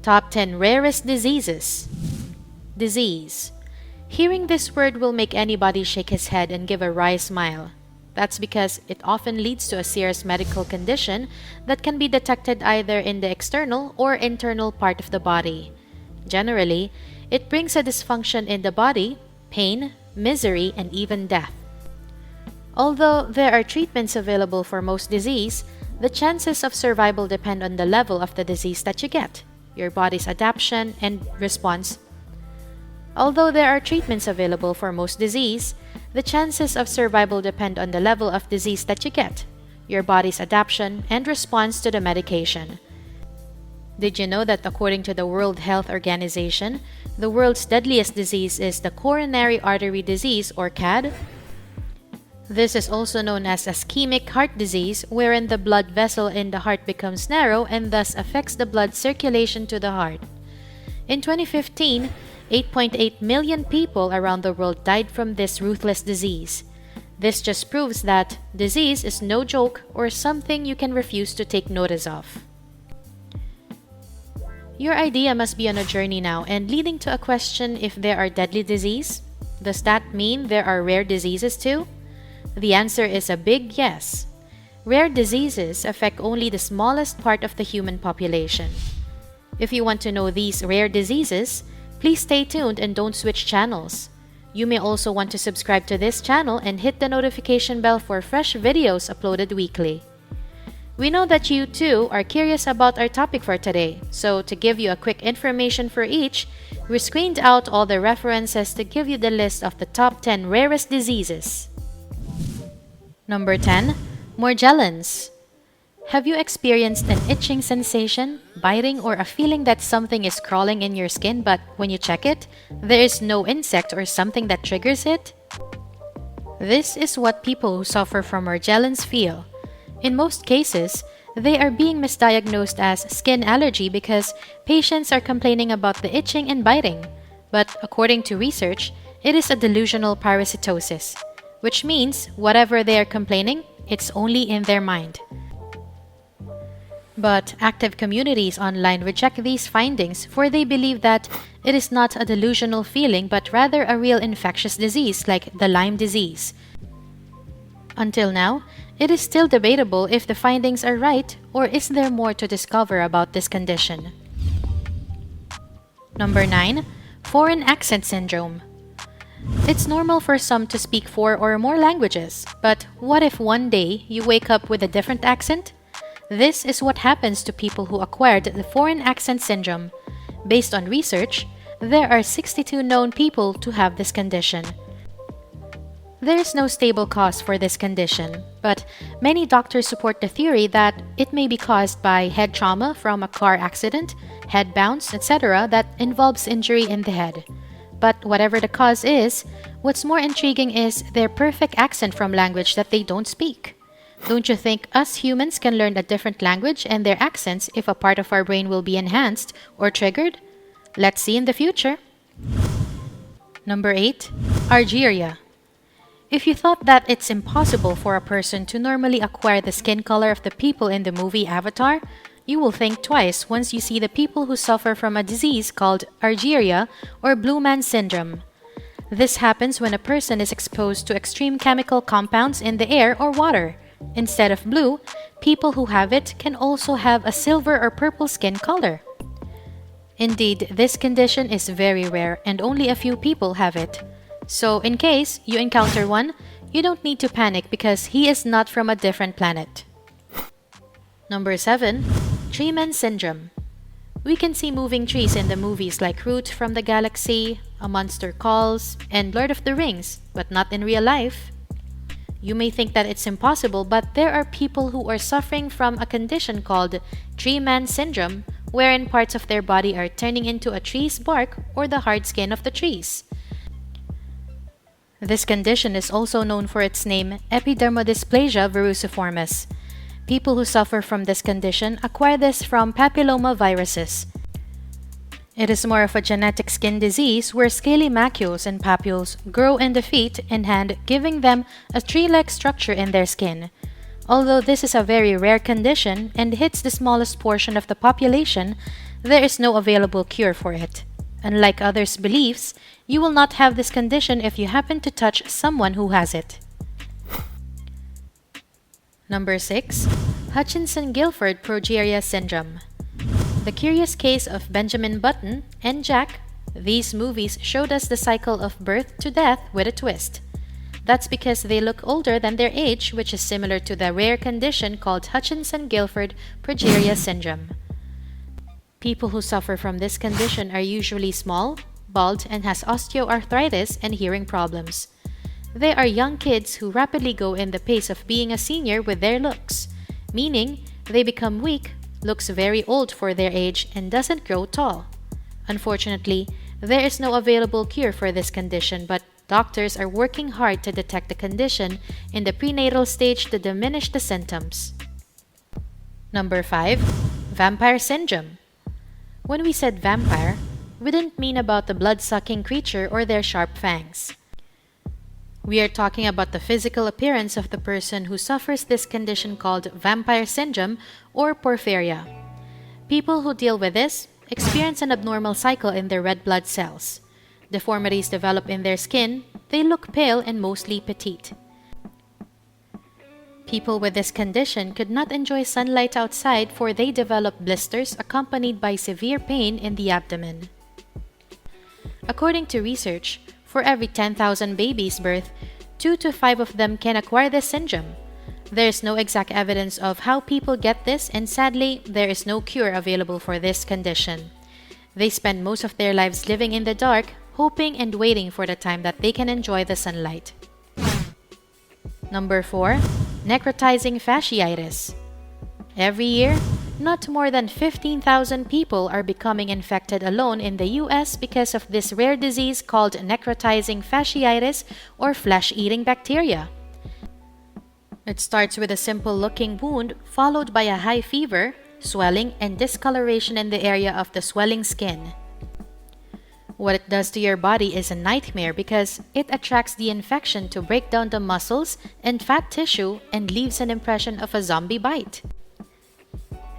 Top 10 Rarest Diseases. Disease. Hearing this word will make anybody shake his head and give a wry smile. That's because it often leads to a serious medical condition that can be detected either in the external or internal part of the body. Generally, it brings a dysfunction in the body, pain, misery, and even death. Although there are treatments available for most disease, the chances of survival depend on the level of the disease that you get, your body's adaptation and response. Although there are treatments available for most disease, the chances of survival depend on the level of disease that you get, your body's adaptation and response to the medication. Did you know that according to the World Health Organization, the world's deadliest disease is the coronary artery disease or CAD? This is also known as ischemic heart disease, wherein the blood vessel in the heart becomes narrow and thus affects the blood circulation to the heart. In 2015, 8.8 million people around the world died from this ruthless disease. This just proves that disease is no joke or something you can refuse to take notice of. Your idea must be on a journey now and leading to a question if there are deadly disease. Does that mean there are rare diseases too? The answer is a big yes. Rare diseases affect only the smallest part of the human population. If you want to know these rare diseases, please stay tuned and don't switch channels. You may also want to subscribe to this channel and hit the notification bell for fresh videos uploaded weekly. We know that you too are curious about our topic for today, so to give you a quick information for each, we screened out all the references to give you the list of the top 10 rarest diseases. Number 10. Morgellons. Have you experienced an itching sensation, biting, or a feeling that something is crawling in your skin but when you check it, there is no insect or something that triggers it? This is what people who suffer from Morgellons feel. In most cases, they are being misdiagnosed as skin allergy because patients are complaining about the itching and biting. But according to research, it is a delusional parasitosis, which means whatever they are complaining, it's only in their mind. But active communities online reject these findings, for they believe that it is not a delusional feeling but rather a real infectious disease like the Lyme disease. Until now, it is still debatable if the findings are right or is there more to discover about this condition. Number 9. Foreign accent syndrome. It's normal for some to speak 4 or more languages, but what if one day you wake up with a different accent? This is what happens to people who acquired the foreign accent syndrome. Based on research, there are 62 known people to have this condition. There is no stable cause for this condition, but many doctors support the theory that it may be caused by head trauma from a car accident, head bounce, etc. that involves injury in the head. But whatever the cause is, what's more intriguing is their perfect accent from language that they don't speak. Don't you think us humans can learn a different language and their accents if a part of our brain will be enhanced or triggered? Let's see in the future. Number 8. Argyria. If you thought that it's impossible for a person to normally acquire the skin color of the people in the movie Avatar, you will think twice once you see the people who suffer from a disease called argyria or blue man syndrome. This happens when a person is exposed to extreme chemical compounds in the air or water. Instead of blue, people who have it can also have a silver or purple skin color. Indeed, this condition is very rare and only a few people have it. So in case you encounter one, you don't need to panic because he is not from a different planet. Number 7. Tree Man Syndrome. We can see moving trees in the movies like Root from the Galaxy, A Monster Calls, and Lord of the Rings, but not in real life. You may think that it's impossible, but there are people who are suffering from a condition called Tree Man Syndrome, wherein parts of their body are turning into a tree's bark or the hard skin of the trees. This condition is also known for its name, epidermodysplasia verruciformis. People who suffer from this condition acquire this from papillomaviruses. It is more of a genetic skin disease where scaly macules and papules grow in the feet and hand, giving them a tree-like structure in their skin. Although this is a very rare condition and hits the smallest portion of the population, There is no available cure for it. Unlike others' beliefs, you will not have this condition if you happen to touch someone who has it. Number 6. Hutchinson-Gilford Progeria Syndrome. The Curious Case of Benjamin Button and Jack. These movies showed us the cycle of birth to death with a twist. That's because they look older than their age, which is similar to the rare condition called Hutchinson-Gilford Progeria Syndrome. People who suffer from this condition are usually small, bald, and has osteoarthritis and hearing problems. They are young kids who rapidly go in the pace of being a senior with their looks, meaning they become weak, looks very old for their age, and doesn't grow tall. Unfortunately, there is no available cure for this condition, but doctors are working hard to detect the condition in the prenatal stage to diminish the symptoms. Number 5. Vampire Syndrome. When we said vampire, we didn't mean about the blood-sucking creature or their sharp fangs. We are talking about the physical appearance of the person who suffers this condition called vampire syndrome or porphyria. People who deal with this experience an abnormal cycle in their red blood cells. Deformities develop in their skin, they look pale and mostly petite. People with this condition could not enjoy sunlight outside for they develop blisters accompanied by severe pain in the abdomen. According to research, for every 10,000 babies birth, 2 to 5 of them can acquire this syndrome. There is no exact evidence of how people get this, and sadly, there is no cure available for this condition. They spend most of their lives living in the dark, hoping and waiting for the time that they can enjoy the sunlight. Number 4. Necrotizing fasciitis. Every year, not more than 15,000 people are becoming infected alone in the US because of this rare disease called necrotizing fasciitis or flesh-eating bacteria. It starts with a simple-looking wound followed by a high fever, swelling, and discoloration in the area of the swelling skin. What it does to your body is a nightmare because it attracts the infection to break down the muscles and fat tissue and leaves an impression of a zombie bite.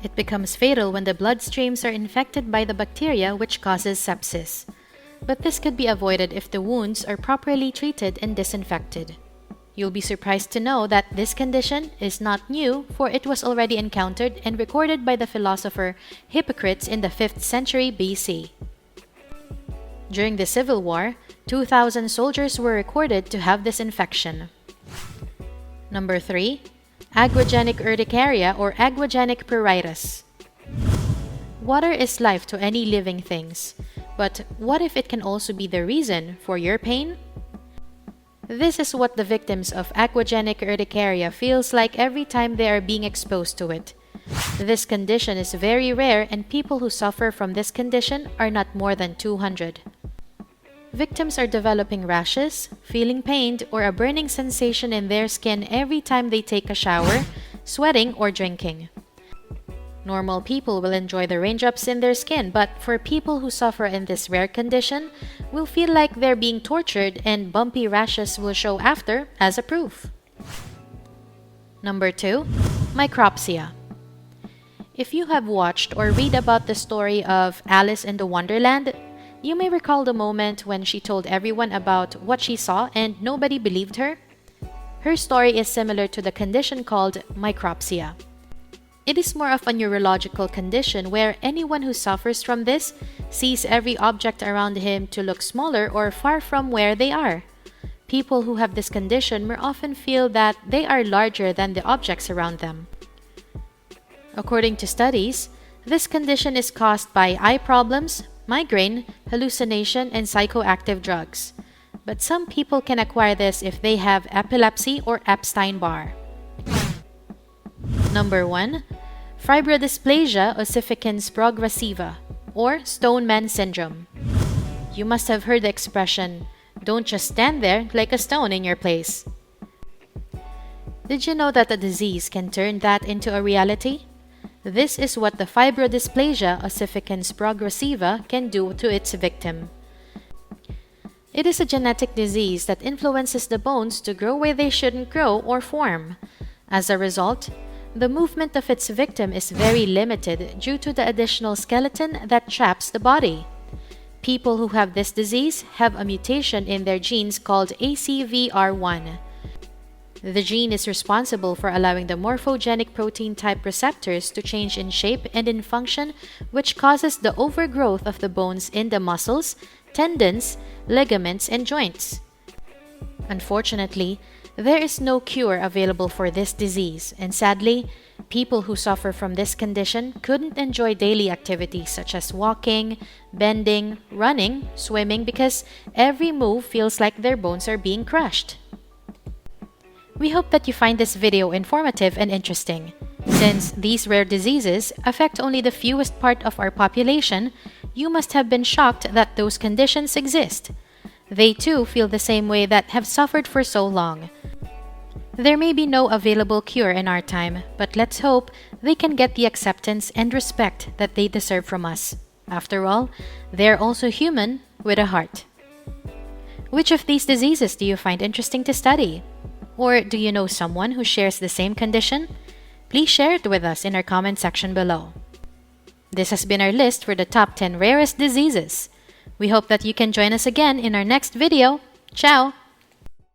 It becomes fatal when the bloodstreams are infected by the bacteria, which causes sepsis. But this could be avoided if the wounds are properly treated and disinfected. You'll be surprised to know that this condition is not new, for it was already encountered and recorded by the philosopher Hippocrates in the 5th century BC. During the Civil War, 2,000 soldiers were recorded to have this infection. Number 3. Aguagenic urticaria or aguagenic pruritus. Water is life to any living things, but what if it can also be the reason for your pain? This is what the victims of aguagenic urticaria feels like every time they are being exposed to it. This condition is very rare, and people who suffer from this condition are not more than 200. Victims are developing rashes, feeling pained, or a burning sensation in their skin every time they take a shower, sweating, or drinking. Normal people will enjoy the raindrops in their skin, but for people who suffer in this rare condition, will feel like they're being tortured, and bumpy rashes will show after as a proof. Number 2. Micropsia. If you have watched or read about the story of Alice in the Wonderland, you may recall the moment when she told everyone about what she saw and nobody believed her. Her story is similar to the condition called micropsia. It is more of a neurological condition where anyone who suffers from this sees every object around him to look smaller or far from where they are. People who have this condition more often feel that they are larger than the objects around them. According to studies, this condition is caused by eye problems, migraine, hallucination, and psychoactive drugs. But some people can acquire this if they have epilepsy or Epstein-Barr. Number 1. Fibrodysplasia ossificans progressiva, or Stone Man Syndrome. You must have heard the expression, "Don't just stand there like a stone in your place." Did you know that a disease can turn that into a reality? This is what the fibrodysplasia ossificans progressiva can do to its victim. It is a genetic disease that influences the bones to grow where they shouldn't grow or form. As a result, The movement of its victim is very limited due to the additional skeleton that traps the body. People who have this disease have a mutation in their genes called ACVR1. The gene is responsible for allowing the morphogenic protein type receptors to change in shape and in function, which causes the overgrowth of the bones in the muscles, tendons, ligaments, and joints. Unfortunately, there is no cure available for this disease, and sadly, people who suffer from this condition couldn't enjoy daily activities such as walking, bending, running, swimming because every move feels like their bones are being crushed. We hope that you find this video informative and interesting. Since these rare diseases affect only the fewest part of our population, you must have been shocked that those conditions exist. They too feel the same way that have suffered for so long. There may be no available cure in our time, but let's hope they can get the acceptance and respect that they deserve from us. After all, they're also human with a heart. Which of these diseases do you find interesting to study? Or do you know someone who shares the same condition? Please share it with us in our comment section below. This has been our list for the top 10 rarest diseases. We hope that you can join us again in our next video. Ciao!